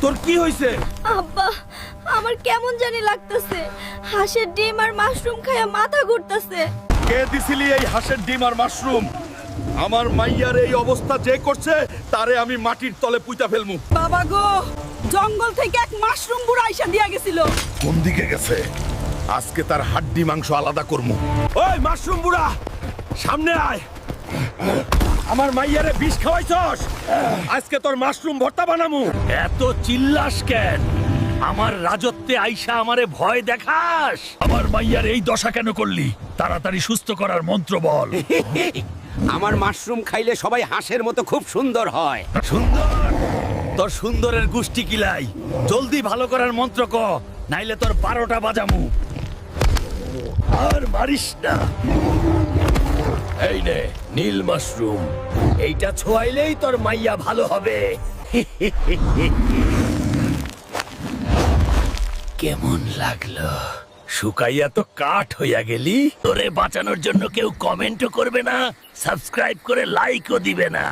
তোর কি হইছে? আব্বা, আমার কেমন জানি লাগতেছে। হাঁসের ডিম আর মাশরুম খায়া মাথা ঘুরতেছে। কে দিছিলি এই হাঁসের ডিম আর মাশরুম? আমার মাইয়ার এই অবস্থা যে করছে তারে আমি মাটির তলে পুইতা ফেলমু। বাবা গো, জঙ্গল থেকে এক মাশরুম বুড়া আইসা দিয়া গেছিল। কোন দিকে গেছে? আজকে তার হাড্ডি মাংস আলাদা করমু। ওই মাশরুম বুড়া, সামনে আয়। আমার মাইয়ারে বিষ খাওয়াইছস, আজকে তোর মাশরুম ভর্তা বানামু। এত চিল্লাস কেন? আমার রাজত্বে আইসা আমারে ভয় দেখাস? আমার মাইয়ার এই দশা কেন করলি? তাড়াতাড়ি সুস্থ করার মন্ত্র বল। আমার মাশরুম খাইলে সবাই হাঁসের মতো খুব সুন্দর হয়। সুন্দর? তোর সুন্দরের গুষ্টি কিলাই। জলদি ভালো করার মন্ত্র ক, নাইলে তোর 12টা বাজামু। আর মারিস না। এই নে নীল মাশরুম, এইটা ছোঁয়াইলেই তোর মাইয়া ভালো হবে। কেমন লাগলো? শুকাইয়া তো কাঠ হইয়া গেলি। তোরে বাঁচানোর জন্য কেউ কমেন্টও করবে না, সাবস্ক্রাইব করে লাইকও দিবে না।